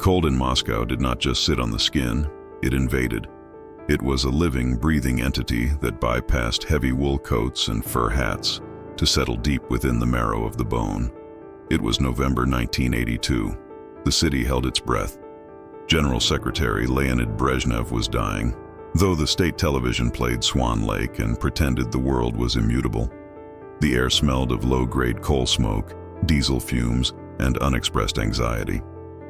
cold in Moscow did not just sit on the skin, it invaded. It was a living, breathing entity that bypassed heavy wool coats and fur hats to settle deep within the marrow of the bone. It was November 1982. The city held its breath. General Secretary Leonid Brezhnev was dying, though the state television played Swan Lake and pretended the world was immutable. The air smelled of low-grade coal smoke, diesel fumes, and unexpressed anxiety.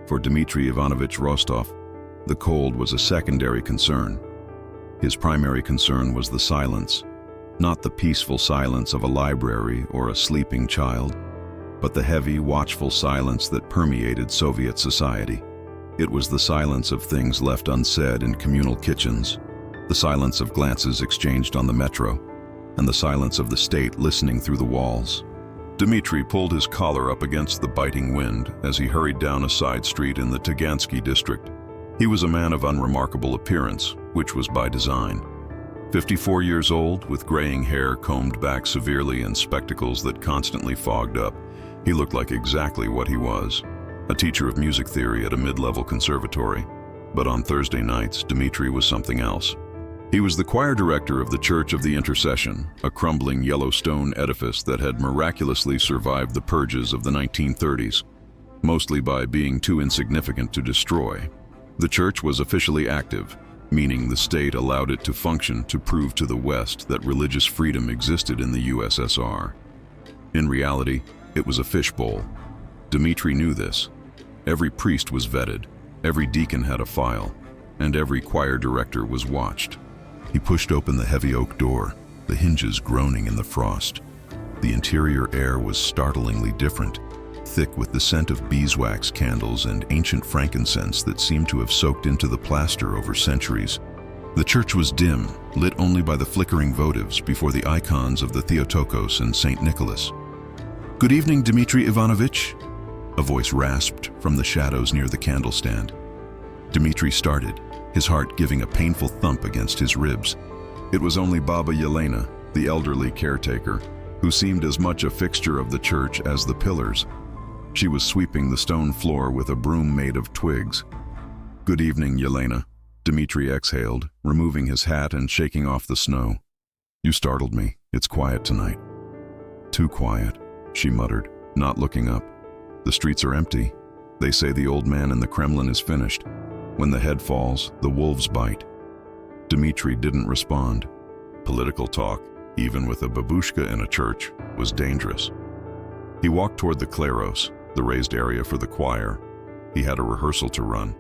For Dmitry Ivanovich Rostov, the cold was a secondary concern. His primary concern was the silence, not the peaceful silence of a library or a sleeping child, but the heavy, watchful silence that permeated Soviet society. It was the silence of things left unsaid in communal kitchens, the silence of glances exchanged on the metro, and the silence of the state listening through the walls. Dmitry pulled his collar up against the biting wind as he hurried down a side street in the Tagansky district. He was a man of unremarkable appearance, which was by design. 54 years old, with graying hair combed back severely and spectacles that constantly fogged up, he looked like exactly what he was, a teacher of music theory at a mid-level conservatory. But on Thursday nights, Dmitry was something else. He was the choir director of the Church of the Intercession, a crumbling yellow stone edifice that had miraculously survived the purges of the 1930s, mostly by being too insignificant to destroy. The church was officially active, meaning the state allowed it to function to prove to the West that religious freedom existed in the USSR. In reality, it was a fishbowl. Dmitry knew this. Every priest was vetted, every deacon had a file, and every choir director was watched. He pushed open the heavy oak door, the hinges groaning in the frost. The interior air was startlingly different, thick with the scent of beeswax candles and ancient frankincense that seemed to have soaked into the plaster over centuries. The church was dim, lit only by the flickering votives before the icons of the Theotokos and St. Nicholas. "Good evening, Dmitry Ivanovich," a voice rasped from the shadows near the candlestand. Dmitry started, his heart giving a painful thump against his ribs. It was only Baba Yelena, the elderly caretaker, who seemed as much a fixture of the church as the pillars. She was sweeping the stone floor with a broom made of twigs. "Good evening, Yelena," Dmitry exhaled, removing his hat and shaking off the snow. "You startled me. It's quiet tonight." "Too quiet," she muttered, not looking up. "The streets are empty. They say the old man in the Kremlin is finished. When the head falls, the wolves bite." Dmitry didn't respond. Political talk, even with a babushka in a church, was dangerous. He walked toward the kleros, the raised area for the choir. He had a rehearsal to run.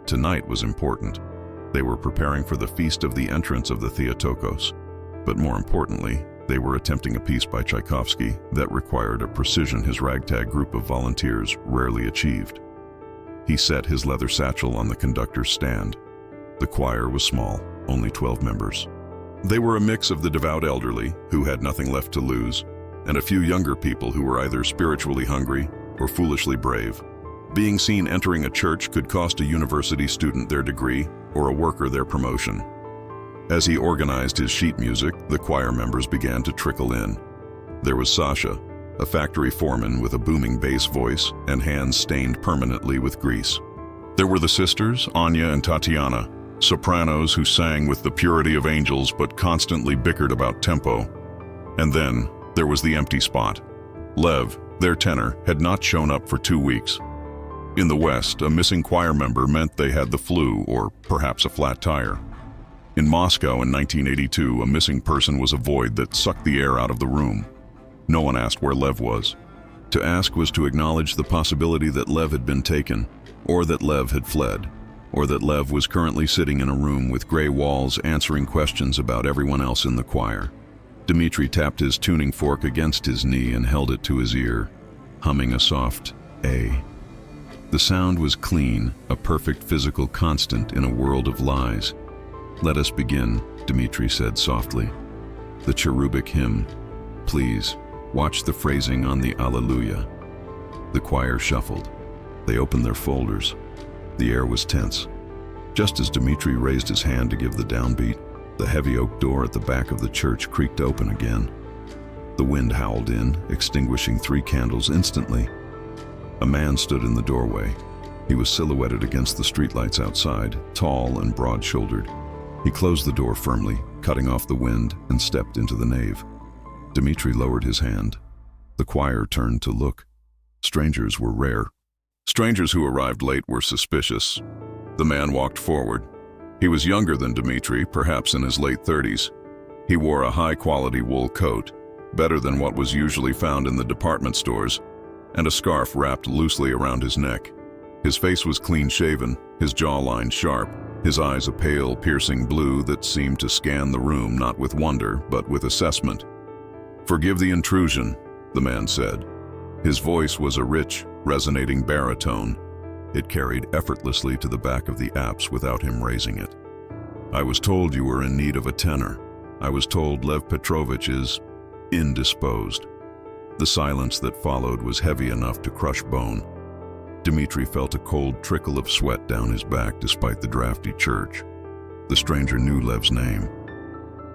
Tonight was important. They were preparing for the feast of the entrance of the Theotokos. But more importantly, they were attempting a piece by Tchaikovsky that required a precision his ragtag group of volunteers rarely achieved. He set his leather satchel on the conductor's stand. The choir was small, only 12 members. They were a mix of the devout elderly, who had nothing left to lose, and a few younger people who were either spiritually hungry or foolishly brave. Being seen entering a church could cost a university student their degree or a worker their promotion. As he organized his sheet music, the choir members began to trickle in. There was Sasha, a factory foreman with a booming bass voice and hands stained permanently with grease. There were the sisters, Anya and Tatiana, sopranos who sang with the purity of angels but constantly bickered about tempo. And then there was the empty spot. Lev, their tenor, had not shown up for 2 weeks. In the West, a missing choir member meant they had the flu or perhaps a flat tire. In Moscow in 1982, a missing person was a void that sucked the air out of the room. No one asked where Lev was. To ask was to acknowledge the possibility that Lev had been taken, or that Lev had fled, or that Lev was currently sitting in a room with gray walls answering questions about everyone else in the choir. Dmitry tapped his tuning fork against his knee and held it to his ear, humming a soft A. The sound was clean, a perfect physical constant in a world of lies. "Let us begin," Dmitry said softly. "The cherubic hymn. Please, watch the phrasing on the Alleluia." The choir shuffled. They opened their folders. The air was tense. Just as Dmitry raised his hand to give the downbeat, the heavy oak door at the back of the church creaked open again. The wind howled in, extinguishing 3 candles instantly. A man stood in the doorway. He was silhouetted against the streetlights outside, tall and broad-shouldered. He closed the door firmly, cutting off the wind, and stepped into the nave. Dmitri lowered his hand. The choir turned to look. Strangers were rare. Strangers who arrived late were suspicious. The man walked forward. He was younger than Dmitri, perhaps in his late 30s. He wore a high-quality wool coat, better than what was usually found in the department stores, and a scarf wrapped loosely around his neck. His face was clean-shaven, his jawline sharp, his eyes a pale, piercing blue that seemed to scan the room not with wonder, but with assessment. "Forgive the intrusion," the man said. His voice was a rich, resonating baritone. It carried effortlessly to the back of the apse without him raising it. "I was told you were in need of a tenor. I was told Lev Petrovich is indisposed." The silence that followed was heavy enough to crush bone. Dmitri felt a cold trickle of sweat down his back despite the drafty church. The stranger knew Lev's name.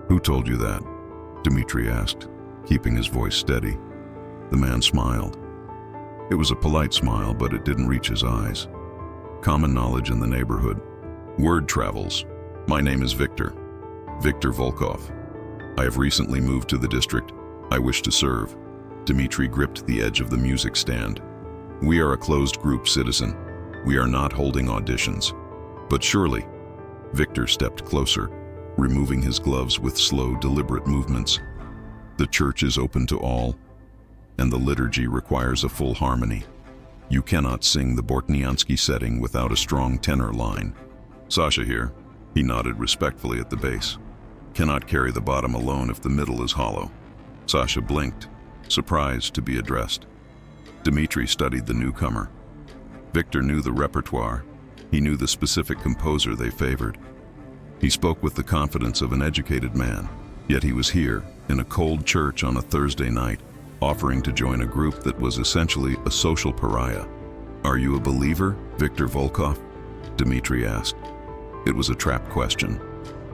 "Who told you that?" Dmitri asked, keeping his voice steady. The man smiled. It was a polite smile, but it didn't reach his eyes. "Common knowledge in the neighborhood. Word travels. My name is Victor Volkov. I have recently moved to the district. I wish to serve." Dmitri gripped the edge of the music stand. "We are a closed group, citizen. We are not holding auditions." "But surely..." Victor stepped closer, removing his gloves with slow, deliberate movements. "The church is open to all, and the liturgy requires a full harmony. You cannot sing the Bortniansky setting without a strong tenor line. Sasha here," he nodded respectfully at the bass, "cannot carry the bottom alone if the middle is hollow." Sasha blinked, surprised to be addressed. Dmitri studied the newcomer. Victor knew the repertoire. He knew the specific composer they favored. He spoke with the confidence of an educated man, yet he was here, in a cold church on a Thursday night, offering to join a group that was essentially a social pariah. "Are you a believer, Victor Volkov?" Dmitri asked. It was a trap question.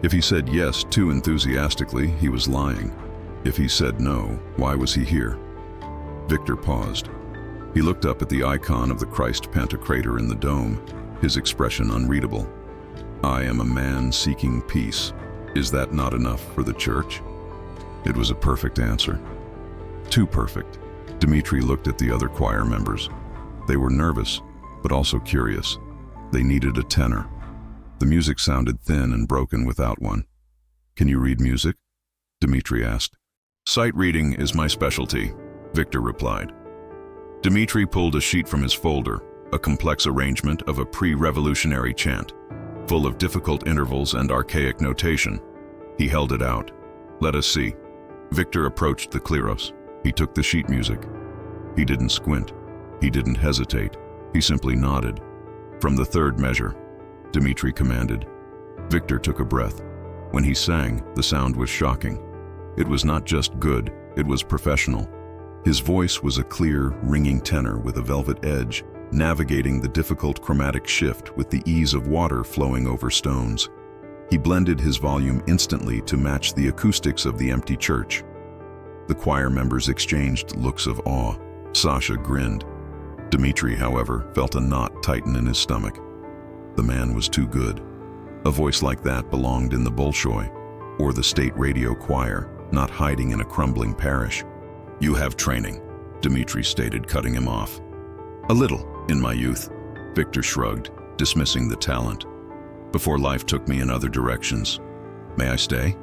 If he said yes too enthusiastically, he was lying. If he said no, why was he here? Victor paused. He looked up at the icon of the Christ Pantocrator in the dome, his expression unreadable. "I am a man seeking peace. Is that not enough for the church?" It was a perfect answer. Too perfect. Dmitri looked at the other choir members. They were nervous, but also curious. They needed a tenor. The music sounded thin and broken without one. "Can you read music?" Dmitri asked. "Sight reading is my specialty," Victor replied. Dmitri pulled a sheet from his folder, a complex arrangement of a pre-revolutionary chant, full of difficult intervals and archaic notation. He held it out. "Let us see." Victor approached the kleros. He took the sheet music. He didn't squint. He didn't hesitate. He simply nodded. "From the third measure," Dmitri commanded. Victor took a breath. When he sang, the sound was shocking. It was not just good, it was professional. His voice was a clear, ringing tenor with a velvet edge, navigating the difficult chromatic shift with the ease of water flowing over stones. He blended his volume instantly to match the acoustics of the empty church. The choir members exchanged looks of awe. Sasha grinned. Dmitri, however, felt a knot tighten in his stomach. The man was too good. A voice like that belonged in the Bolshoi, or the state radio choir, not hiding in a crumbling parish. "You have training," Dmitri stated, cutting him off. "A little, in my youth," Victor shrugged, dismissing the talent. "Before life took me in other directions. May I stay?"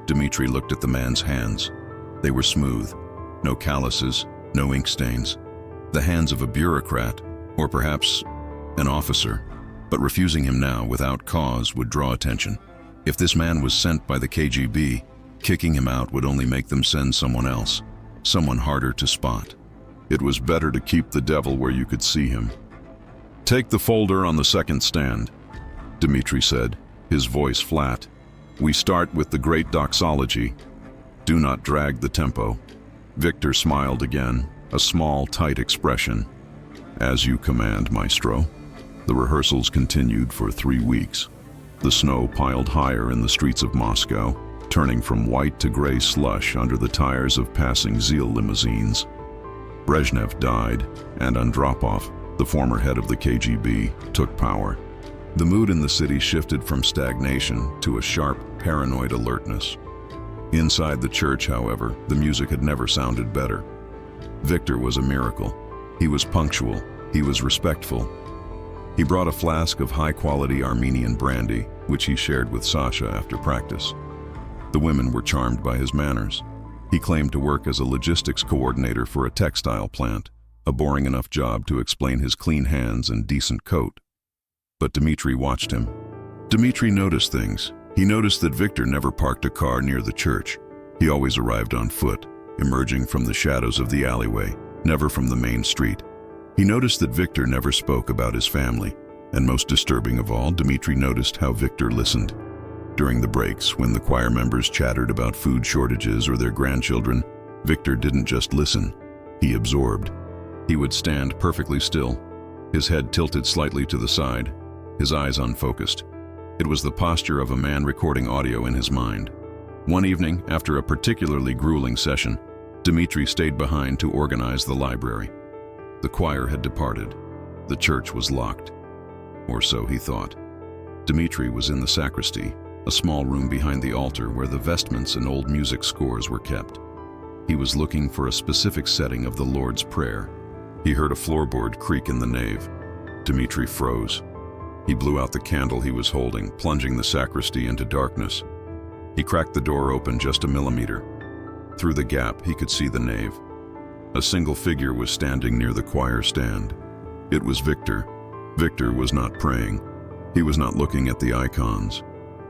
Dmitri looked at the man's hands. They were smooth, no calluses, no ink stains. The hands of a bureaucrat, or perhaps an officer. But refusing him now without cause would draw attention. If this man was sent by the KGB, kicking him out would only make them send someone else, someone harder to spot. It was better to keep the devil where you could see him. "Take the folder on the second stand," Dmitri said, his voice flat. "We start with the great doxology. Do not drag the tempo." Victor smiled again, a small, tight expression. "As you command, maestro." The rehearsals continued for 3 weeks. The snow piled higher in the streets of Moscow, turning from white to gray slush under the tires of passing Zeal limousines. Brezhnev died, and Andropov, the former head of the KGB, took power. The mood in the city shifted from stagnation to a sharp, paranoid alertness. Inside the church, however, the music had never sounded better. Victor was a miracle. He was punctual. He was respectful. He brought a flask of high-quality Armenian brandy, which he shared with Sasha after practice. The women were charmed by his manners. He claimed to work as a logistics coordinator for a textile plant, a boring enough job to explain his clean hands and decent coat. But Dmitri watched him. Dmitri noticed things. He noticed that Victor never parked a car near the church. He always arrived on foot, emerging from the shadows of the alleyway, never from the main street. He noticed that Victor never spoke about his family, and most disturbing of all, Dmitri noticed how Victor listened. During the breaks, when the choir members chattered about food shortages or their grandchildren, Victor didn't just listen, he absorbed. He would stand perfectly still, his head tilted slightly to the side, his eyes unfocused. It was the posture of a man recording audio in his mind. One evening, after a particularly grueling session, Dmitri stayed behind to organize the library. The choir had departed. The church was locked. Or so he thought. Dmitri was in the sacristy, a small room behind the altar where the vestments and old music scores were kept. He was looking for a specific setting of the Lord's Prayer. He heard a floorboard creak in the nave. Dmitri froze. He blew out the candle he was holding, plunging the sacristy into darkness. He cracked the door open just a millimeter. Through the gap, he could see the nave. A single figure was standing near the choir stand. It was Victor. Victor was not praying. He was not looking at the icons.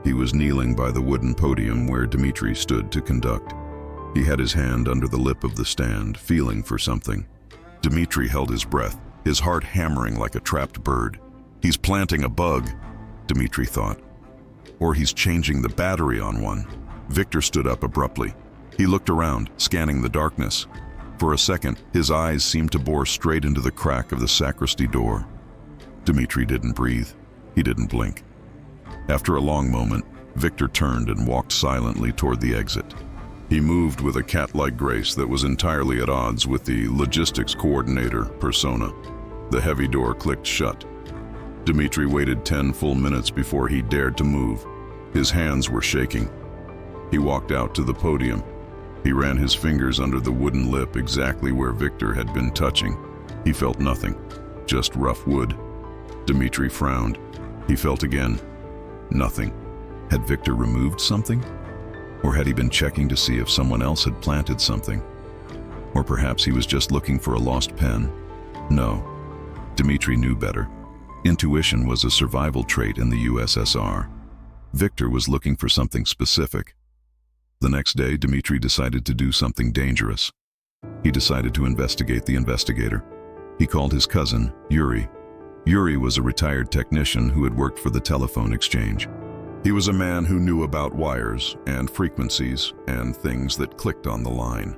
He was kneeling by the wooden podium where Dmitri stood to conduct. He had his hand under the lip of the stand, feeling for something. Dmitri held his breath, his heart hammering like a trapped bird. He's planting a bug, Dmitri thought. Or he's changing the battery on one. Victor stood up abruptly. He looked around, scanning the darkness. For a second, his eyes seemed to bore straight into the crack of the sacristy door. Dmitri didn't breathe. He didn't blink. After a long moment, Victor turned and walked silently toward the exit. He moved with a cat-like grace that was entirely at odds with the logistics coordinator persona. The heavy door clicked shut. Dmitri waited 10 full minutes before he dared to move. His hands were shaking. He walked out to the podium. He ran his fingers under the wooden lip exactly where Victor had been touching. He felt nothing, just rough wood. Dmitri frowned. He felt again. Nothing. Had Victor removed something? Or had he been checking to see if someone else had planted something? Or perhaps he was just looking for a lost pen? No. Dmitri knew better. Intuition was a survival trait in the USSR. Victor was looking for something specific. The next day, Dmitri decided to do something dangerous. He decided to investigate the investigator. He called his cousin, Yuri. Yuri was a retired technician who had worked for the telephone exchange. He was a man who knew about wires and frequencies and things that clicked on the line.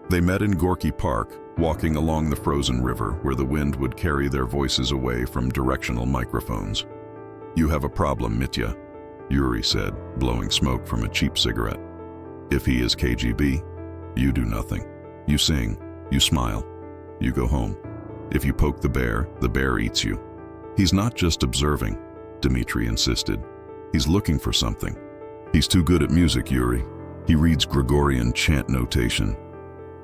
They met in Gorky Park, walking along the frozen river where the wind would carry their voices away from directional microphones. "You have a problem, Mitya," Yuri said, blowing smoke from a cheap cigarette. "If he is KGB, you do nothing. You sing, you smile, you go home. If you poke the bear eats you." "He's not just observing," Dmitri insisted. "He's looking for something. He's too good at music, Yuri. He reads Gregorian chant notation.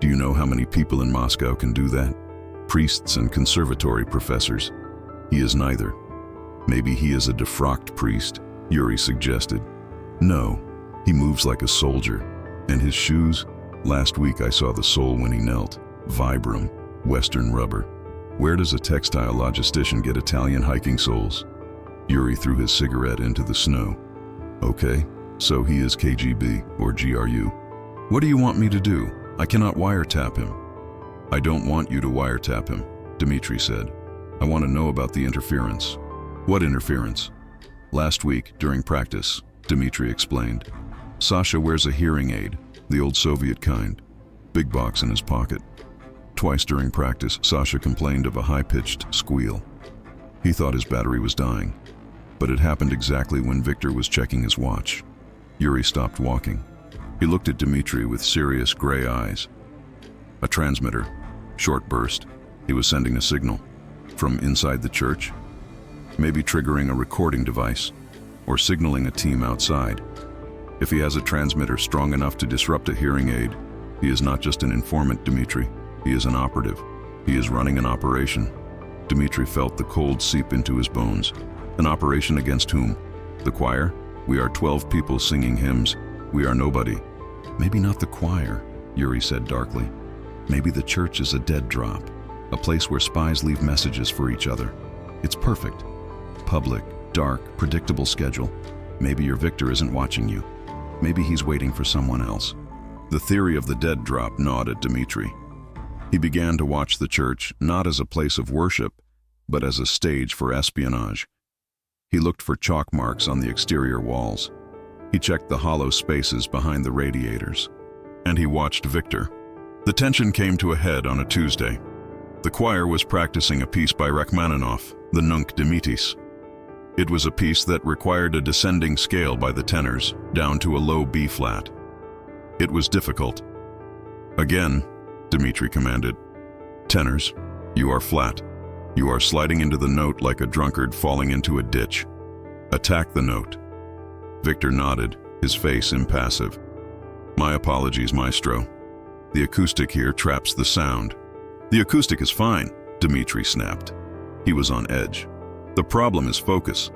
Do you know how many people in Moscow can do that? Priests and conservatory professors. He is neither." "Maybe he is a defrocked priest," Yuri suggested. "No, he moves like a soldier. And his shoes? Last week I saw the sole when he knelt. Vibram, Western rubber. Where does a textile logistician get Italian hiking soles?" Yuri threw his cigarette into the snow. "Okay, so he is KGB or GRU. What do you want me to do? I cannot wiretap him." "I don't want you to wiretap him," Dmitri said. "I want to know about the interference." "What interference?" "Last week, during practice," Dmitri explained. "Sasha wears a hearing aid, the old Soviet kind, big box in his pocket. Twice during practice, Sasha complained of a high-pitched squeal. He thought his battery was dying, but it happened exactly when Victor was checking his watch." Yuri stopped walking. He looked at Dmitri with serious gray eyes. "A transmitter. Short burst. He was sending a signal." From inside the church? Maybe triggering a recording device or signaling a team outside. If he has a transmitter strong enough to disrupt a hearing aid, he is not just an informant, Dmitri. He is an operative. He is running an operation. Dmitri felt the cold seep into his bones. An operation against whom? The choir? We are 12 people singing hymns. We are nobody. Maybe not the choir, Yuri said darkly. Maybe the church is a dead drop, a place where spies leave messages for each other. It's perfect. Public, dark, predictable schedule. Maybe your Victor isn't watching you. Maybe he's waiting for someone else. The theory of the dead drop gnawed at Dmitri. He began to watch the church not as a place of worship, but as a stage for espionage. He looked for chalk marks on the exterior walls. He checked the hollow spaces behind the radiators. And he watched Victor. The tension came to a head on a Tuesday. The choir was practicing a piece by Rachmaninoff, the Nunc Dimittis. It was a piece that required a descending scale by the tenors, down to a low B-flat. It was difficult. Again, Dmitri commanded. Tenors, you are flat. You are sliding into the note like a drunkard falling into a ditch. Attack the note. Victor nodded, his face impassive. My apologies, maestro. The acoustic here traps the sound. The acoustic is fine, Dmitri snapped. He was on edge. The problem is focus.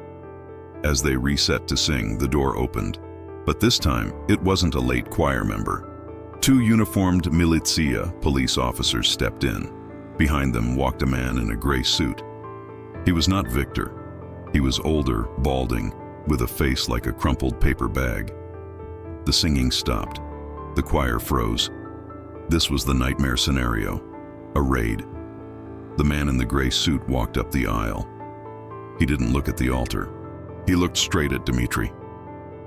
As they reset to sing, the door opened. But this time, it wasn't a late choir member. 2 uniformed militia police officers stepped in. Behind them walked a man in a gray suit. He was not Victor. He was older, balding, with a face like a crumpled paper bag. The singing stopped. The choir froze. This was the nightmare scenario. A raid. The man in the gray suit walked up the aisle. He didn't look at the altar. He looked straight at Dmitri.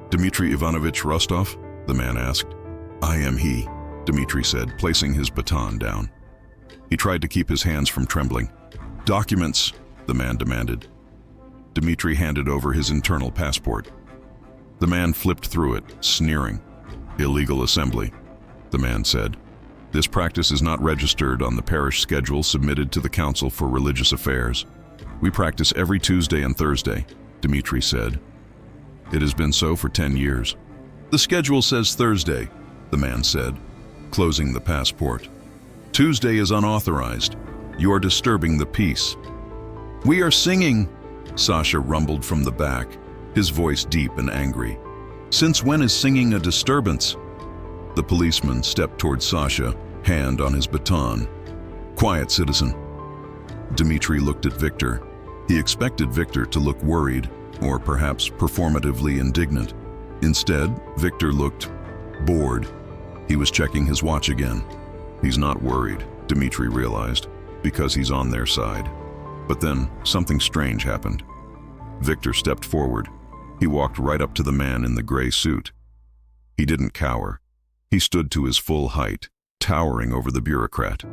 Dmitri Ivanovich Rostov? The man asked. I am he, Dmitri said, placing his baton down. He tried to keep his hands from trembling. Documents, the man demanded. Dmitri handed over his internal passport. The man flipped through it, sneering. Illegal assembly, the man said. This practice is not registered on the parish schedule submitted to the Council for Religious Affairs. We practice every Tuesday and Thursday, Dmitri said. It has been so for 10 years. The schedule says Thursday, the man said, closing the passport. Tuesday is unauthorized. You are disturbing the peace. We are singing, Sasha rumbled from the back, his voice deep and angry. Since when is singing a disturbance? The policeman stepped toward Sasha, hand on his baton. Quiet, citizen. Dmitri looked at Victor. He expected Victor to look worried, or perhaps performatively indignant. Instead, Victor looked bored. He was checking his watch again. He's not worried, Dmitri realized, because he's on their side. But then, something strange happened. Victor stepped forward. He walked right up to the man in the gray suit. He didn't cower. He stood to his full height, towering over the bureaucrat.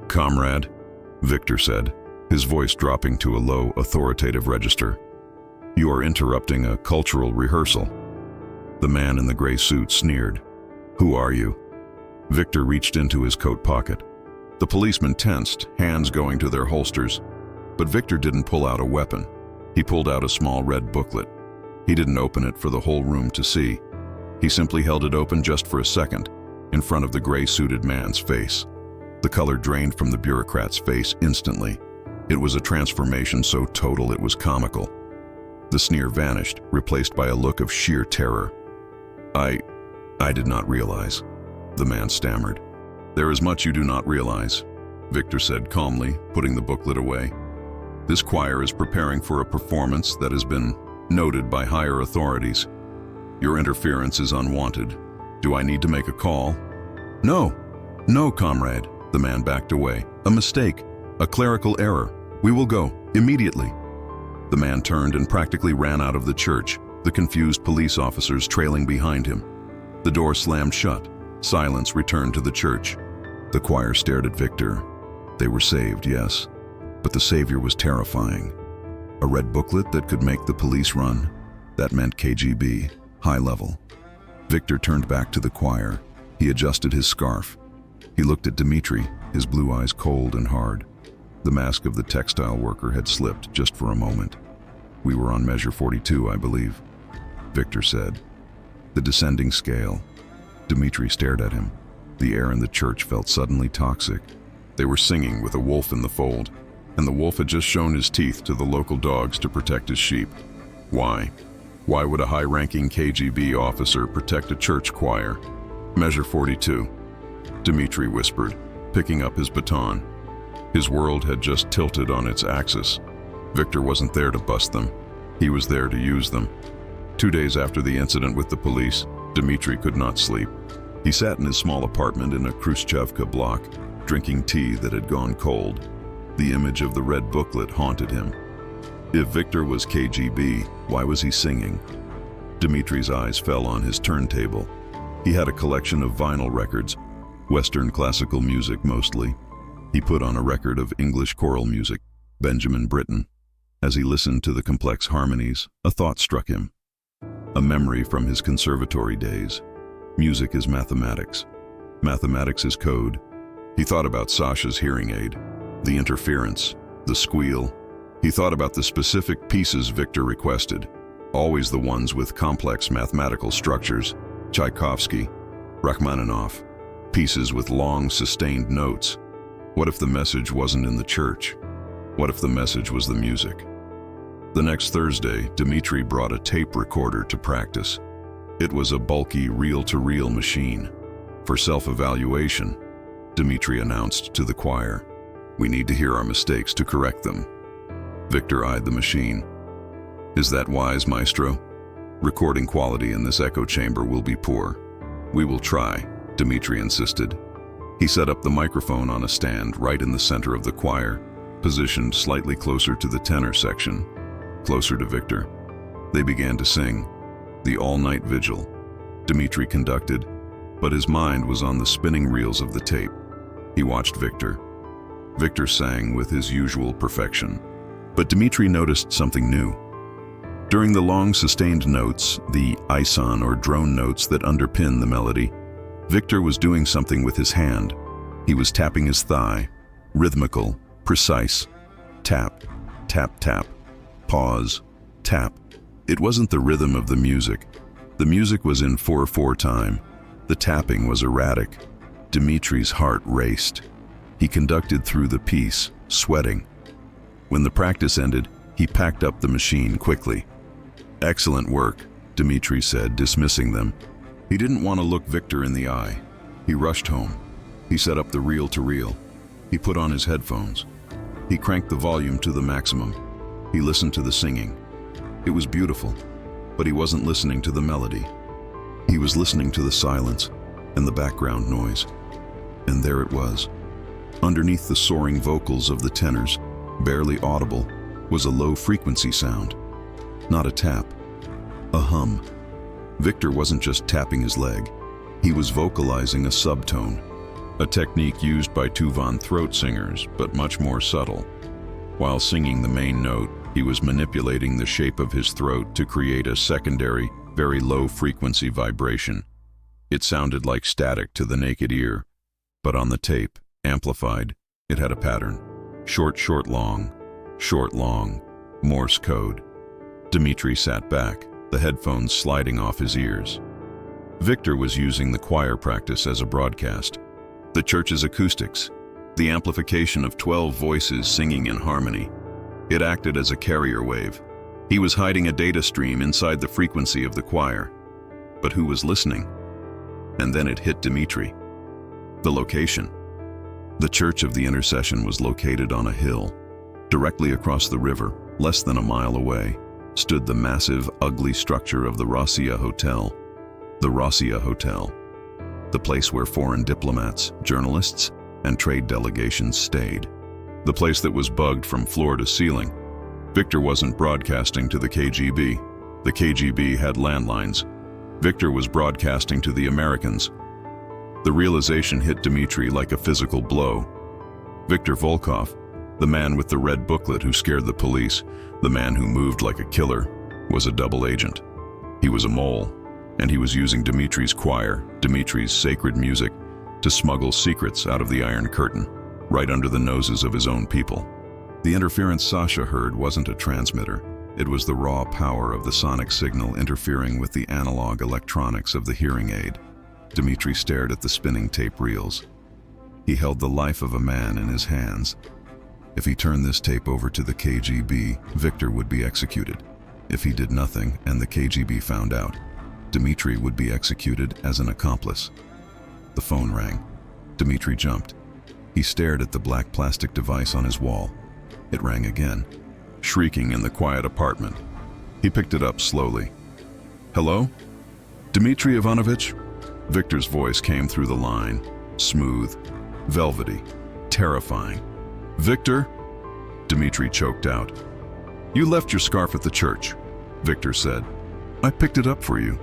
Comrade, Victor said, his voice dropping to a low, authoritative register. You are interrupting a cultural rehearsal. The man in the gray suit sneered. Who are you? Victor reached into his coat pocket. The policemen tensed, hands going to their holsters. But Victor didn't pull out a weapon. He pulled out a small red booklet. He didn't open it for the whole room to see. He simply held it open just for a second, in front of the gray-suited man's face. The color drained from the bureaucrat's face instantly. It was a transformation so total it was comical. The sneer vanished, replaced by a look of sheer terror. I did not realize, the man stammered. There is much you do not realize, Victor said calmly, putting the booklet away. This choir is preparing for a performance that has been noted by higher authorities. Your interference is unwanted. Do I need to make a call? No, comrade, the man backed away. A mistake, a clerical error. We will go, immediately. The man turned and practically ran out of the church, the confused police officers trailing behind him. The door slammed shut. Silence returned to the church. The choir stared at Victor. They were saved, yes, but the savior was terrifying. A red booklet that could make the police run. That meant KGB, high level. Victor turned back to the choir. He adjusted his scarf. He looked at Dmitri, his blue eyes cold and hard. The mask of the textile worker had slipped just for a moment. "We were on measure 42, I believe," Victor said. The descending scale. Dmitri stared at him. The air in the church felt suddenly toxic. They were singing with a wolf in the fold, and the wolf had just shown his teeth to the local dogs to protect his sheep. Why? Why would a high-ranking KGB officer protect a church choir? "Measure 42, Dmitri whispered, picking up his baton. His world had just tilted on its axis. Victor wasn't there to bust them. He was there to use them. 2 days after the incident with the police, Dmitri could not sleep. He sat in his small apartment in a Khrushchevka block, drinking tea that had gone cold. The image of the red booklet haunted him. If Victor was KGB, why was he singing? Dmitri's eyes fell on his turntable. He had a collection of vinyl records, Western classical music mostly. He put on a record of English choral music, Benjamin Britten. As he listened to the complex harmonies, a thought struck him. A memory from his conservatory days. Music is mathematics. Mathematics is code. He thought about Sasha's hearing aid, the interference, the squeal. He thought about the specific pieces Victor requested, always the ones with complex mathematical structures, Tchaikovsky, Rachmaninoff, pieces with long, sustained notes. What if the message wasn't in the church? What if the message was the music? The next Thursday, Dmitri brought a tape recorder to practice. It was a bulky reel-to-reel machine. For self-evaluation, Dmitri announced to the choir, "We need to hear our mistakes to correct them." Victor eyed the machine. "Is that wise, maestro? Recording quality in this echo chamber will be poor." "We will try," Dmitri insisted. He set up the microphone on a stand right in the center of the choir, positioned slightly closer to the tenor section, closer to Victor. They began to sing, the all-night vigil. Dmitri conducted, but his mind was on the spinning reels of the tape. He watched Victor. Victor sang with his usual perfection. But Dmitri noticed something new. During the long sustained notes, the ison or drone notes that underpin the melody, Victor was doing something with his hand. He was tapping his thigh, rhythmical, precise. Tap, tap, tap, pause, tap. It wasn't the rhythm of the music. The music was in 4/4 time. The tapping was erratic. Dmitri's heart raced. He conducted through the piece, sweating. When the practice ended, he packed up the machine quickly. "Excellent work," Dmitri said, dismissing them. He didn't want to look Victor in the eye. He rushed home. He set up the reel-to-reel. He put on his headphones. He cranked the volume to the maximum. He listened to the singing. It was beautiful, but he wasn't listening to the melody. He was listening to the silence and the background noise. And there it was. Underneath the soaring vocals of the tenors, barely audible, was a low-frequency sound. Not a tap, a hum. Victor wasn't just tapping his leg. He was vocalizing a subtone, a technique used by Tuvan throat singers, but much more subtle. While singing the main note, he was manipulating the shape of his throat to create a secondary, very low-frequency vibration. It sounded like static to the naked ear, but on the tape, amplified, it had a pattern. Short, short, long, Morse code. Dmitri sat back, the headphones sliding off his ears. Victor was using the choir practice as a broadcast. The church's acoustics, the amplification of 12 voices singing in harmony. It acted as a carrier wave. He was hiding a data stream inside the frequency of the choir. But who was listening? And then it hit Dmitri. The location. The Church of the Intercession was located on a hill. Directly across the river, less than a mile away, stood the massive, ugly structure of the Rossiya Hotel. The Rossiya Hotel. The place where foreign diplomats, journalists, and trade delegations stayed. The place that was bugged from floor to ceiling. Victor wasn't broadcasting to the KGB. The KGB had landlines. Victor was broadcasting to the Americans. The realization hit Dmitri like a physical blow. Victor Volkov, the man with the red booklet who scared the police, the man who moved like a killer, was a double agent. He was a mole, and he was using Dmitri's choir, Dmitri's sacred music, to smuggle secrets out of the Iron Curtain. right under the noses of his own people. The interference Sasha heard wasn't a transmitter. It was the raw power of the sonic signal interfering with the analog electronics of the hearing aid. Dmitri stared at the spinning tape reels. He held the life of a man in his hands. If he turned this tape over to the KGB, Victor would be executed. If he did nothing and the KGB found out, Dmitri would be executed as an accomplice. The phone rang. Dmitri jumped. He stared at the black plastic device on his wall. It rang again, shrieking in the quiet apartment. He picked it up slowly. "Hello? Dmitri Ivanovich?" Victor's voice came through the line, smooth, velvety, terrifying. "Victor?" Dmitri choked out. "You left your scarf at the church," Victor said. "I picked it up for you."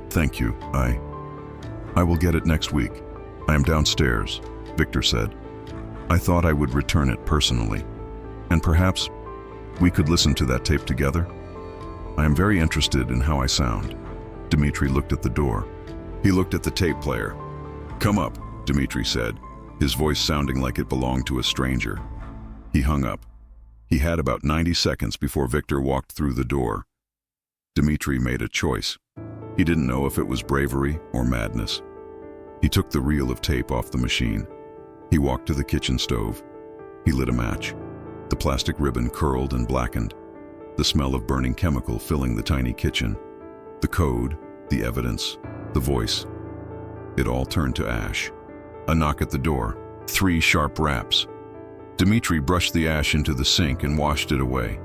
"Thank you. I will get it next week. I am downstairs," Victor said. "I thought I would return it personally. And perhaps we could listen to that tape together? I am very interested in how I sound." Dmitri looked at the door. He looked at the tape player. "Come up," Dmitri said, his voice sounding like it belonged to a stranger. He hung up. He had about 90 seconds before Victor walked through the door. Dmitri made a choice. He didn't know if it was bravery or madness. He took the reel of tape off the machine. He walked to the kitchen stove. He lit a match. The plastic ribbon curled and blackened, the smell of burning chemical filling the tiny kitchen. The code, the evidence, the voice. It all turned to ash. A knock at the door, 3 sharp raps. Dmitri brushed the ash into the sink and washed it away.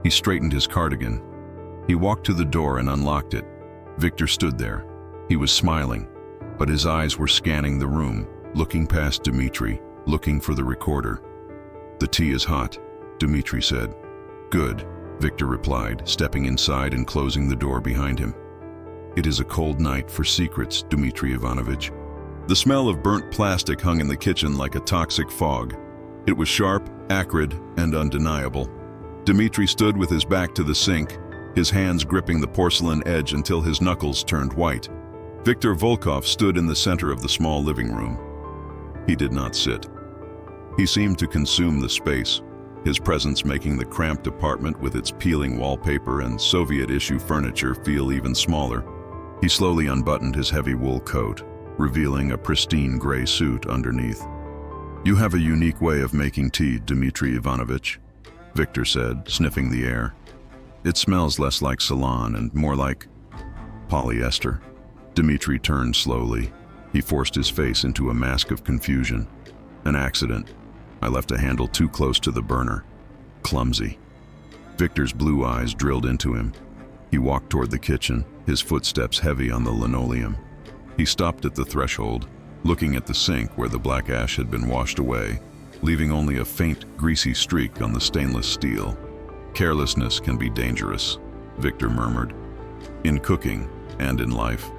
He straightened his cardigan. He walked to the door and unlocked it. Victor stood there. He was smiling, but his eyes were scanning the room, looking past Dmitri, looking for the recorder. "The tea is hot," Dmitri said. "Good," Victor replied, stepping inside and closing the door behind him. "It is a cold night for secrets, Dmitri Ivanovich." The smell of burnt plastic hung in the kitchen like a toxic fog. It was sharp, acrid, and undeniable. Dmitri stood with his back to the sink, his hands gripping the porcelain edge until his knuckles turned white. Viktor Volkov stood in the center of the small living room. He did not sit. He seemed to consume the space, his presence making the cramped apartment with its peeling wallpaper and Soviet-issue furniture feel even smaller. He slowly unbuttoned his heavy wool coat, revealing a pristine gray suit underneath. "You have a unique way of making tea, Dmitri Ivanovich," Victor said, sniffing the air. "It smells less like Ceylon and more like polyester." Dmitri turned slowly. He forced his face into a mask of confusion. "An accident. I left a handle too close to the burner. Clumsy." Victor's blue eyes drilled into him. He walked toward the kitchen, his footsteps heavy on the linoleum. He stopped at the threshold, looking at the sink where the black ash had been washed away, leaving only a faint, greasy streak on the stainless steel. "Carelessness can be dangerous," Victor murmured. "In cooking and in life.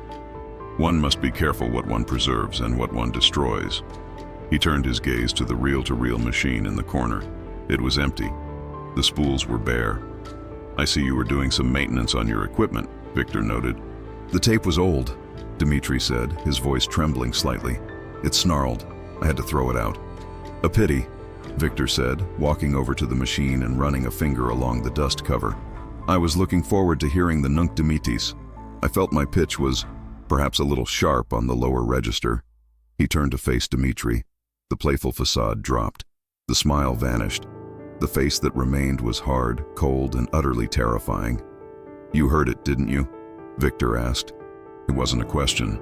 One must be careful what one preserves and what one destroys." He turned his gaze to the reel-to-reel machine in the corner. It was empty. The spools were bare. "I see you were doing some maintenance on your equipment," Victor noted. "The tape was old," Dmitri said, his voice trembling slightly. "It snarled. I had to throw it out." "A pity," Victor said, walking over to the machine and running a finger along the dust cover. "I was looking forward to hearing the Nunc Dimittis. I felt my pitch was perhaps a little sharp on the lower register." He turned to face Dmitri. The playful facade dropped. The smile vanished. The face that remained was hard, cold, and utterly terrifying. "You heard it, didn't you?" Victor asked. It wasn't a question.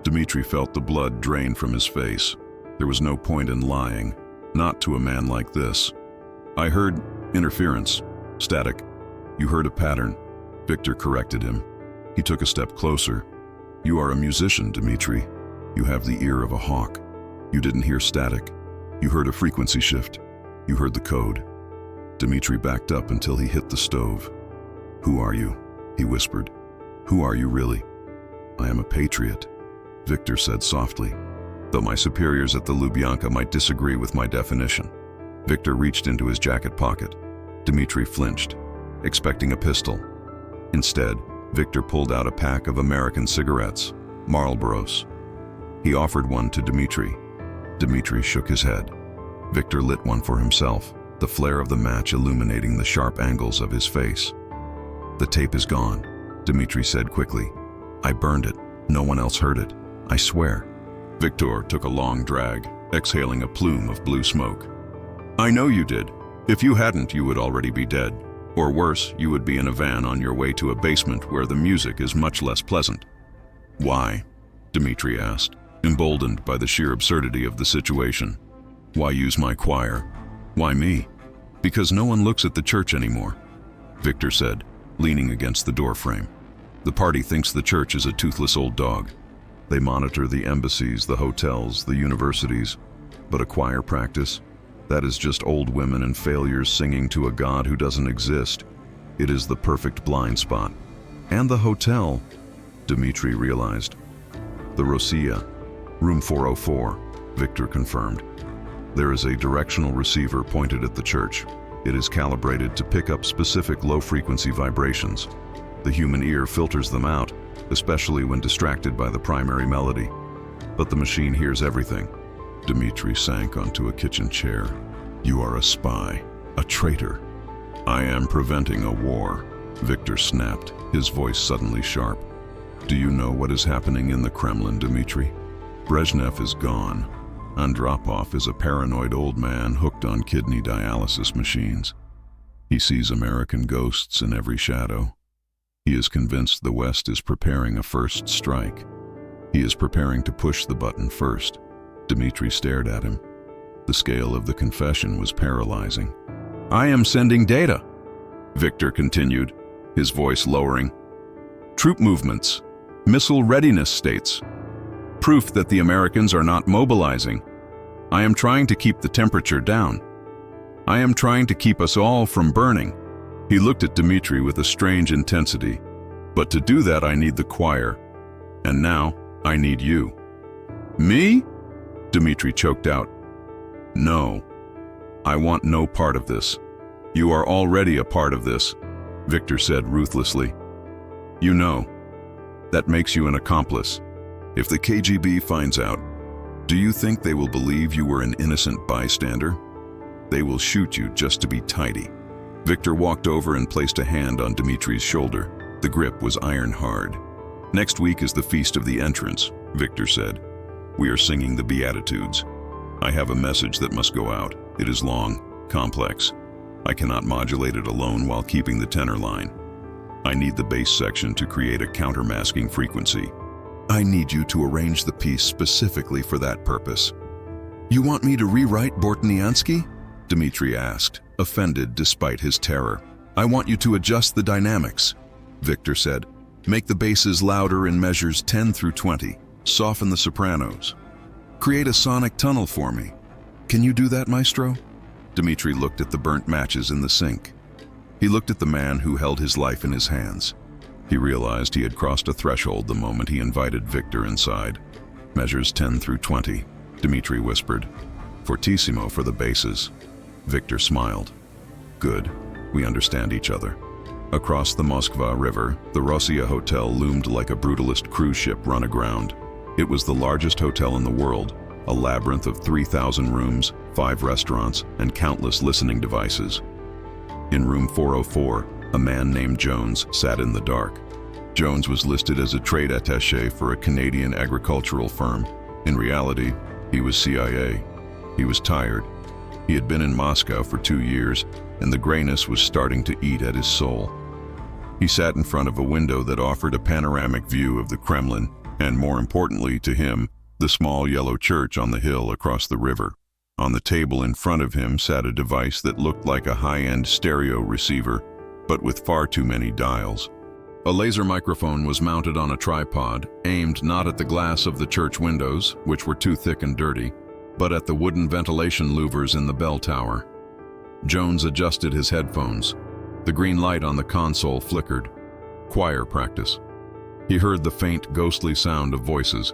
Dmitri felt the blood drain from his face. There was no point in lying, not to a man like this. "I heard interference, static." "You heard a pattern," Victor corrected him. He took a step closer. "You are a musician, Dmitri. You have the ear of a hawk. You didn't hear static. You heard a frequency shift. You heard the code." Dmitri backed up until he hit the stove. "Who are you?" he whispered. "Who are you really?" "I am a patriot," Victor said softly, "though my superiors at the Lubyanka might disagree with my definition." Victor reached into his jacket pocket. Dmitri flinched, expecting a pistol. Instead, Victor pulled out a pack of American cigarettes, Marlboros. He offered one to Dmitri. Dmitri shook his head. Victor lit one for himself, the flare of the match illuminating the sharp angles of his face. "The tape is gone," Dmitri said quickly. "I burned it. No one else heard it. I swear." Victor took a long drag, exhaling a plume of blue smoke. "I know you did. If you hadn't, you would already be dead. Or worse, you would be in a van on your way to a basement where the music is much less pleasant." "Why?" Dmitri asked, emboldened by the sheer absurdity of the situation. "Why use my choir? Why me?" "Because no one looks at the church anymore," Victor said, leaning against the doorframe. "The party thinks the church is a toothless old dog. They monitor the embassies, the hotels, the universities. But a choir practice? That is just old women and failures singing to a god who doesn't exist. It is the perfect blind spot. And the hotel," Dmitri realized. "The Rossiya, room 404, Victor confirmed. There is a directional receiver pointed at the church. It is calibrated to pick up specific low-frequency vibrations. The human ear filters them out, especially when distracted by the primary melody. But the machine hears everything." Dmitri sank onto a kitchen chair. "You are a spy, a traitor." "I am preventing a war," Victor snapped, his voice suddenly sharp. "Do you know what is happening in the Kremlin, Dmitri? Brezhnev is gone. Andropov is a paranoid old man hooked on kidney dialysis machines. He sees American ghosts in every shadow. He is convinced the West is preparing a first strike. He is preparing to push the button first." Dmitri stared at him. The scale of the confession was paralyzing. "I am sending data," Victor continued, his voice lowering. "Troop movements, missile readiness states. Proof that the Americans are not mobilizing. I am trying to keep the temperature down. I am trying to keep us all from burning." He looked at Dmitri with a strange intensity. "But to do that I need the choir. And now I need you." "Me?" Dmitri choked out. "No. I want no part of this. You are already a part of this," Victor said ruthlessly. "You know. That makes you an accomplice. If the KGB finds out, do you think they will believe you were an innocent bystander? They will shoot you just to be tidy." Victor walked over and placed a hand on Dmitri's shoulder. The grip was iron hard. "Next week is the Feast of the Entrance," Victor said. "We are singing the Beatitudes. I have a message that must go out. It is long, complex. I cannot modulate it alone while keeping the tenor line. I need the bass section to create a countermasking frequency. I need you to arrange the piece specifically for that purpose." "You want me to rewrite Bortniansky?" Dmitri asked, offended despite his terror. "I want you to adjust the dynamics," Victor said. "Make the basses louder in measures 10 through 20. Soften the sopranos. Create a sonic tunnel for me. Can you do that, maestro?" Dmitri looked at the burnt matches in the sink. He looked at the man who held his life in his hands. He realized he had crossed a threshold the moment he invited Victor inside. "Measures 10 through 20, Dmitri whispered. "Fortissimo for the basses." Victor smiled. "Good, we understand each other." Across the Moskva River, the Rossiya Hotel loomed like a brutalist cruise ship run aground. It was the largest hotel in the world, a labyrinth of 3,000 rooms, 5 restaurants, and countless listening devices. In room 404, a man named Jones sat in the dark. Jones was listed as a trade attaché for a Canadian agricultural firm. In reality, he was CIA. He was tired. He had been in Moscow for 2 years, and the grayness was starting to eat at his soul. He sat in front of a window that offered a panoramic view of the Kremlin, and more importantly to him, the small yellow church on the hill across the river. On the table in front of him sat a device that looked like a high-end stereo receiver, but with far too many dials. A laser microphone was mounted on a tripod, aimed not at the glass of the church windows, which were too thick and dirty, but at the wooden ventilation louvers in the bell tower. Jones adjusted his headphones. The green light on the console flickered. Choir practice. He heard the faint, ghostly sound of voices.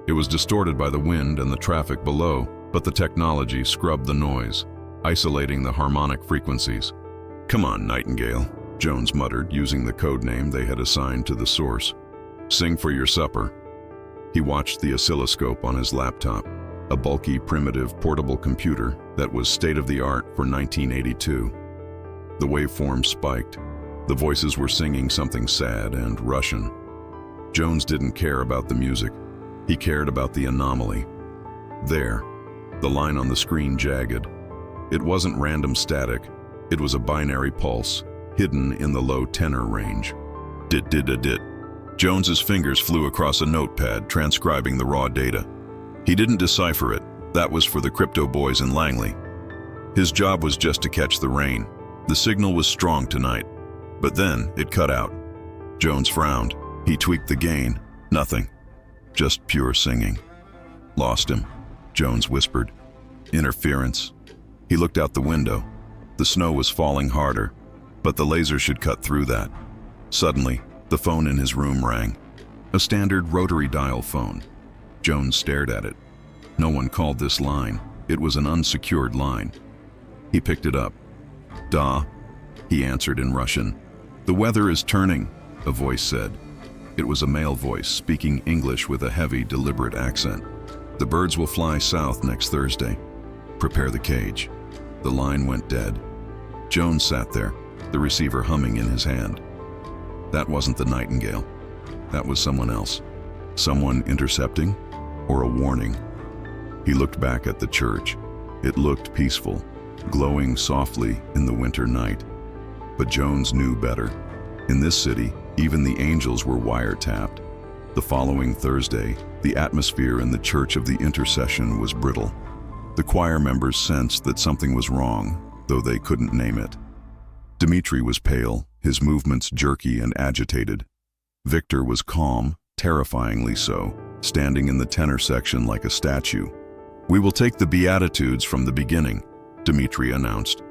It was distorted by the wind and the traffic below, but the technology scrubbed the noise, isolating the harmonic frequencies. "Come on, Nightingale," Jones muttered, using the code name they had assigned to the source. "Sing for your supper." He watched the oscilloscope on his laptop. a bulky, primitive, portable computer that was state-of-the-art for 1982. The waveform spiked. The voices were singing something sad and Russian. Jones didn't care about the music. He cared about the anomaly. There, the line on the screen jagged. It wasn't random static. It was a binary pulse, hidden in the low tenor range. Dit-dit-dit-dit. Jones's fingers flew across a notepad, transcribing the raw data. He didn't decipher it. That was for the crypto boys in Langley. His job was just to catch the rain. The signal was strong tonight. But then it cut out. Jones frowned. He tweaked the gain. Nothing. Just pure singing. Lost him, Jones whispered. Interference. He looked out the window. The snow was falling harder, but the laser should cut through that. Suddenly, the phone in his room rang. A standard rotary dial phone. Jones stared at it. No one called this line. It was an unsecured line. He picked it up. Da, he answered in Russian. The weather is turning, a voice said. It was a male voice, speaking English with a heavy, deliberate accent. The birds will fly south next Thursday. Prepare the cage. The line went dead. Jones sat there, the receiver humming in his hand. That wasn't the nightingale. That was someone else. Someone intercepting, or a warning. He looked back at the church. It looked peaceful, glowing softly in the winter night. But Jones knew better. In this city, even the angels were wiretapped. The following Thursday, the atmosphere in the Church of the Intercession was brittle. The choir members sensed that something was wrong, though they couldn't name it. Dmitri was pale, his movements jerky and agitated. Victor was calm, terrifyingly so, standing in the tenor section like a statue. We will take the Beatitudes from the beginning, Dmitri announced.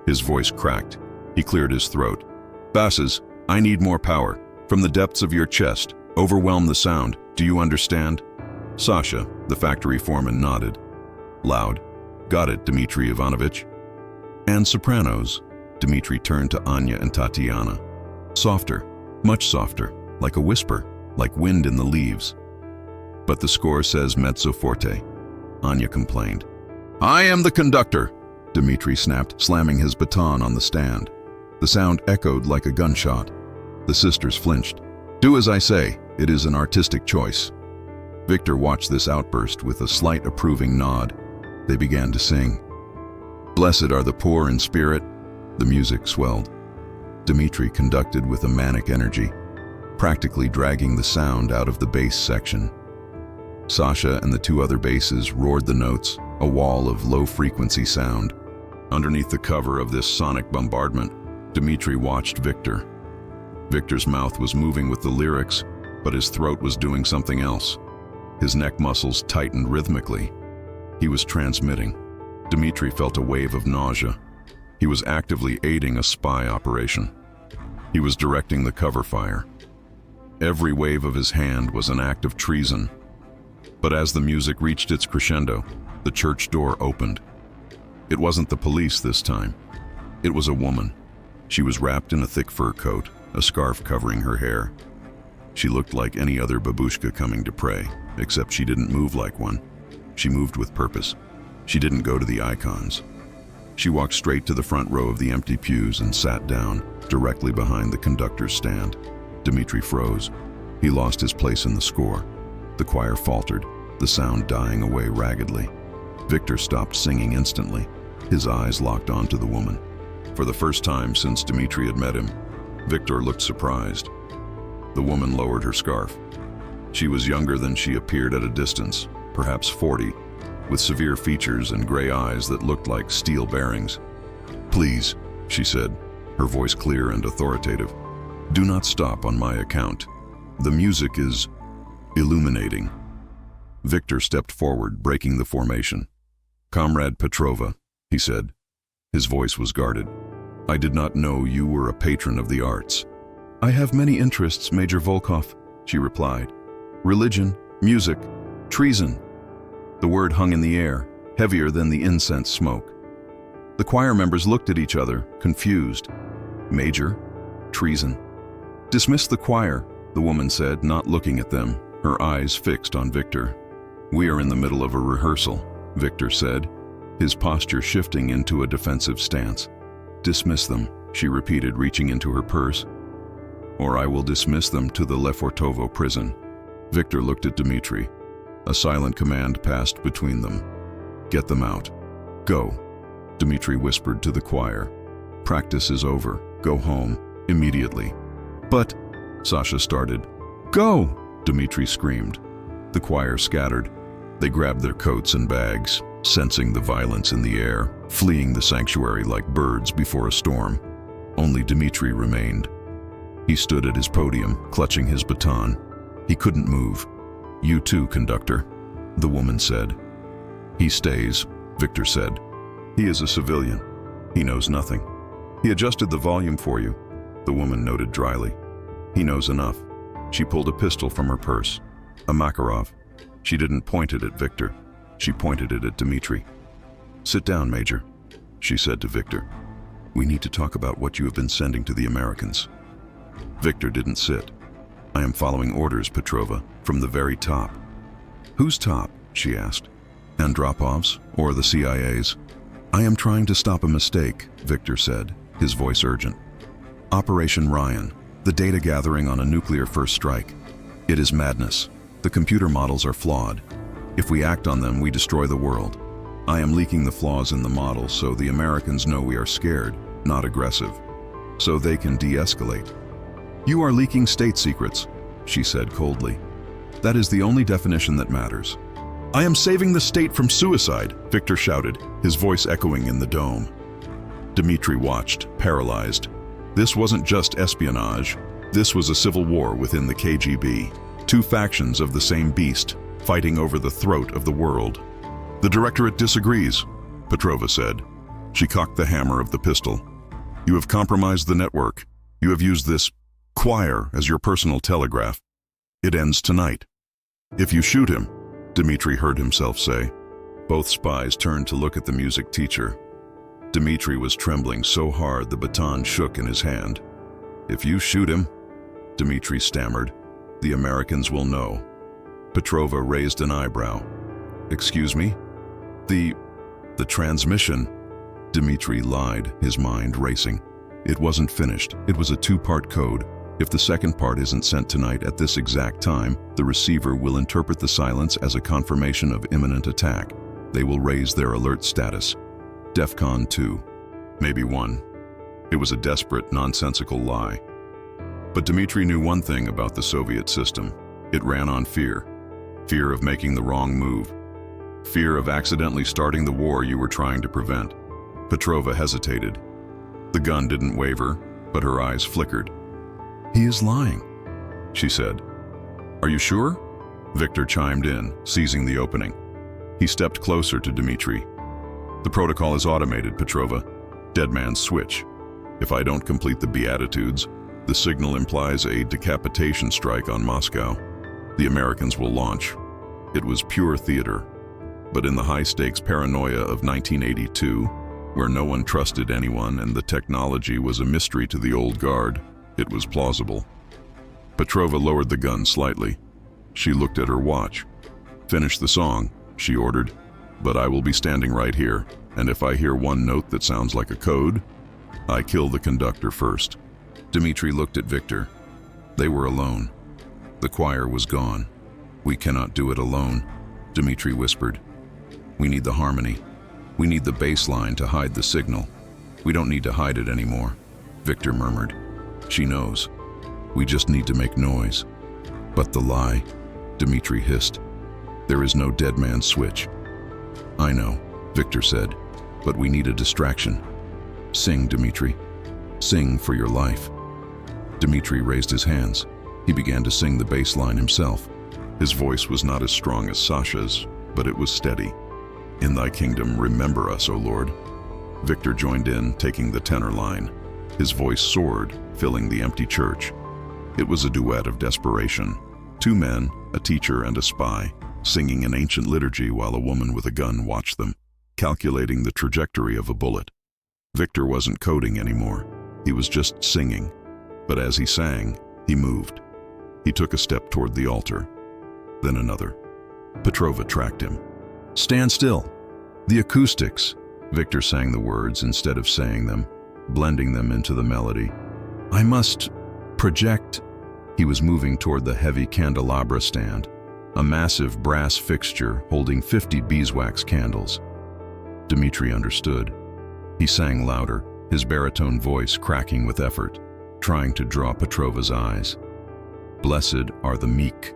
His voice cracked. He cleared his throat. Basses, I need more power. From the depths of your chest, overwhelm the sound. Do you understand? Sasha, the factory foreman, nodded. Loud. Got it, Dmitri Ivanovich. And sopranos. Dmitri turned to Anya and Tatiana. Softer, much softer, like a whisper, like wind in the leaves. But the score says mezzo forte, Anya complained. I am the conductor, Dmitri snapped, slamming his baton on the stand. The sound echoed like a gunshot. The sisters flinched. Do as I say, it is an artistic choice. Victor watched this outburst with a slight approving nod. They began to sing. Blessed are the poor in spirit. The music swelled. Dmitri conducted with a manic energy, practically dragging the sound out of the bass section. Sasha and the two other basses roared the notes, a wall of low-frequency sound. Underneath the cover of this sonic bombardment, Dmitri watched Victor. Victor's mouth was moving with the lyrics, but his throat was doing something else. His neck muscles tightened rhythmically. He was transmitting. Dmitri felt a wave of nausea. He was actively aiding a spy operation. He was directing the cover fire. Every wave of his hand was an act of treason. But as the music reached its crescendo, the church door opened. It wasn't the police this time. It was a woman. She was wrapped in a thick fur coat, a scarf covering her hair. She looked like any other babushka coming to pray, except she didn't move like one. She moved with purpose. She didn't go to the icons. She walked straight to the front row of the empty pews and sat down, directly behind the conductor's stand. Dmitri froze. He lost his place in the score. The choir faltered, the sound dying away raggedly. Victor stopped singing instantly. His eyes locked onto the woman. For the first time since Dmitri had met him, Victor looked surprised. The woman lowered her scarf. She was younger than she appeared at a distance, perhaps 40, with severe features and gray eyes that looked like steel bearings. Please, she said, her voice clear and authoritative. Do not stop on my account. The music is illuminating. Victor stepped forward, breaking the formation. Comrade Petrova, he said. His voice was guarded. I did not know you were a patron of the arts. I have many interests, Major Volkov, she replied. Religion, music, treason. The word hung in the air, heavier than the incense smoke. The choir members looked at each other, confused. Major? Treason. Dismiss the choir, the woman said, not looking at them, her eyes fixed on Victor. "We are in the middle of a rehearsal," Victor said, his posture shifting into a defensive stance. "Dismiss them," she repeated, reaching into her purse. "Or I will dismiss them to the Lefortovo prison." Victor looked at Dmitri. A silent command passed between them. "Get them out. Go," Dmitri whispered to the choir. "Practice is over. Go home. Immediately." "But," Sasha started. "Go!" Dmitri screamed. The choir scattered. They grabbed their coats and bags, sensing the violence in the air, fleeing the sanctuary like birds before a storm. Only Dmitri remained. He stood at his podium, clutching his baton. He couldn't move. "You too, conductor," the woman said. "He stays," Victor said. "He is a civilian. He knows nothing." "He adjusted the volume for you," the woman noted dryly. "He knows enough." She pulled a pistol from her purse. A Makarov. She didn't point it at Victor. She pointed it at Dmitri. "Sit down, Major," she said to Victor. "We need to talk about what you have been sending to the Americans." Victor didn't sit. "I am following orders, Petrova, from the very top." "Who's top?" she asked. "Andropov's or the CIA's?" "I am trying to stop a mistake," Victor said, his voice urgent. "Operation Ryan, the data gathering on a nuclear first strike. It is madness. The computer models are flawed. If we act on them, we destroy the world. I am leaking the flaws in the models so the Americans know we are scared, not aggressive, so they can de-escalate." "You are leaking state secrets," she said coldly. "That is the only definition that matters." "I am saving the state from suicide," Victor shouted, his voice echoing in the dome. Dmitri watched, paralyzed. This wasn't just espionage. This was a civil war within the KGB. Two factions of the same beast, fighting over the throat of the world. "The Directorate disagrees," Petrova said. She cocked the hammer of the pistol. "You have compromised the network. You have used this choir as your personal telegraph. It ends tonight. If you shoot him," Dmitri heard himself say. Both spies turned to look at the music teacher. Dmitri was trembling so hard the baton shook in his hand. "If you shoot him," Dmitri stammered, "the Americans will know." Petrova raised an eyebrow. "Excuse me? The transmission?" Dmitri lied, his mind racing. "It wasn't finished. It was a two-part code. If the second part isn't sent tonight at this exact time, the receiver will interpret the silence as a confirmation of imminent attack. They will raise their alert status. DEFCON 2. Maybe 1. It was a desperate, nonsensical lie. But Dmitri knew one thing about the Soviet system. It ran on fear. Fear of making the wrong move. Fear of accidentally starting the war you were trying to prevent. Petrova hesitated. The gun didn't waver, but her eyes flickered. "He is lying," she said. "Are you sure?" Victor chimed in, seizing the opening. He stepped closer to Dmitri. "The protocol is automated, Petrova. Dead man's switch. If I don't complete the Beatitudes, the signal implies a decapitation strike on Moscow. The Americans will launch." It was pure theater. But in the high-stakes paranoia of 1982, where no one trusted anyone and the technology was a mystery to the old guard, it was plausible. Petrova lowered the gun slightly. She looked at her watch. "Finish the song," she ordered. "But I will be standing right here, and if I hear one note that sounds like a code, I kill the conductor first." Dmitri looked at Victor. They were alone. The choir was gone. "We cannot do it alone," Dmitri whispered. "We need the harmony. We need the bass line to hide the signal. We don't need to hide it anymore," Victor murmured. "She knows. We just need to make noise." "But the lie," Dmitri hissed. "There is no dead man's switch." "I know," Victor said, "but we need a distraction. Sing, Dmitri. Sing for your life." Dmitri raised his hands. He began to sing the bass line himself. His voice was not as strong as Sasha's, but it was steady. "In thy kingdom, remember us, O Lord." Victor joined in, taking the tenor line. His voice soared, filling the empty church. It was a duet of desperation. Two men, a teacher and a spy, singing an ancient liturgy while a woman with a gun watched them, calculating the trajectory of a bullet. Victor wasn't coding anymore. He was just singing. But as he sang, he moved. He took a step toward the altar, then another. Petrova tracked him. "Stand still." "The acoustics." Victor sang the words instead of saying them, blending them into the melody. "I must project." He was moving toward the heavy candelabra stand, a massive brass fixture holding 50 beeswax candles. Dmitri understood. He sang louder, his baritone voice cracking with effort, trying to draw Petrova's eyes. "Blessed are the meek."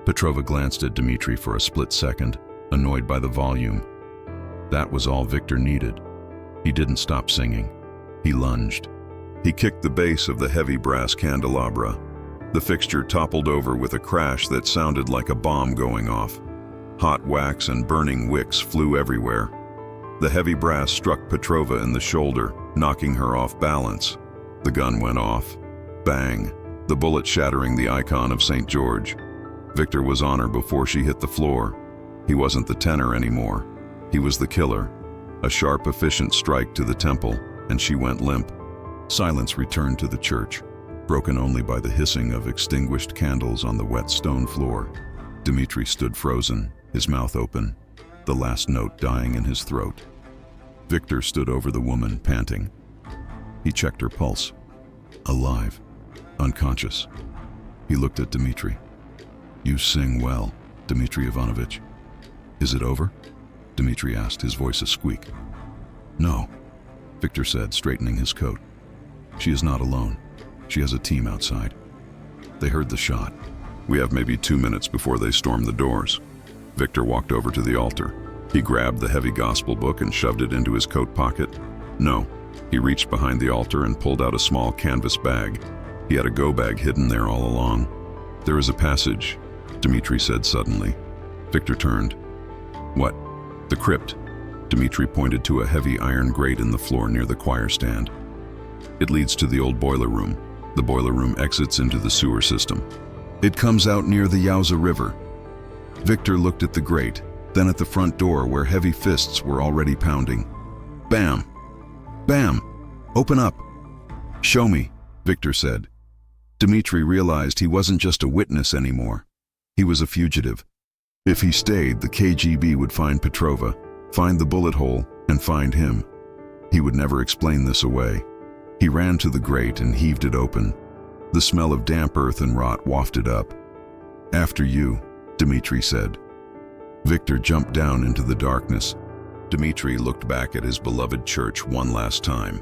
Petrova glanced at Dmitri for a split second, annoyed by the volume. That was all Victor needed. He didn't stop singing. He lunged. He kicked the base of the heavy brass candelabra. The fixture toppled over with a crash that sounded like a bomb going off. Hot wax and burning wicks flew everywhere. The heavy brass struck Petrova in the shoulder, knocking her off balance. The gun went off. Bang! The bullet shattering the icon of St. George. Victor was on her before she hit the floor. He wasn't the tenor anymore. He was the killer. A sharp, efficient strike to the temple, and she went limp. Silence returned to the church, broken only by the hissing of extinguished candles on the wet stone floor. Dmitri stood frozen, his mouth open, the last note dying in his throat. Victor stood over the woman, panting. He checked her pulse. Alive. Unconscious. He looked at Dmitri. "You sing well, Dmitri Ivanovich." "Is it over?" Dmitri asked, his voice a squeak. "No," Victor said, straightening his coat. "She is not alone. She has a team outside." They heard the shot. "We have maybe 2 minutes before they storm the doors." Victor walked over to the altar. He grabbed the heavy gospel book and shoved it into his coat pocket. No. He reached behind the altar and pulled out a small canvas bag. He had a go bag hidden there all along. "There is a passage," Dmitri said suddenly. Victor turned. "What?" "The crypt." Dmitri pointed to a heavy iron grate in the floor near the choir stand. "It leads to the old boiler room. The boiler room exits into the sewer system. It comes out near the Yauza River." Victor looked at the grate, then at the front door where heavy fists were already pounding. "Bam! Bam! Open up!" "Show me," Victor said. Dmitri realized he wasn't just a witness anymore. He was a fugitive. If he stayed, the KGB would find Petrova, find the bullet hole, and find him. He would never explain this away. He ran to the grate and heaved it open. The smell of damp earth and rot wafted up. "After you," Dmitri said. Victor jumped down into the darkness. Dmitri looked back at his beloved church one last time.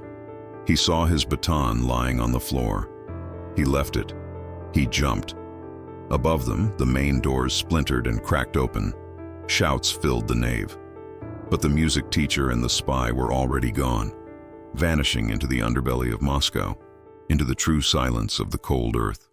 He saw his baton lying on the floor. He left it. He jumped. Above them, the main doors splintered and cracked open. Shouts filled the nave. But the music teacher and the spy were already gone, vanishing into the underbelly of Moscow, into the true silence of the cold earth.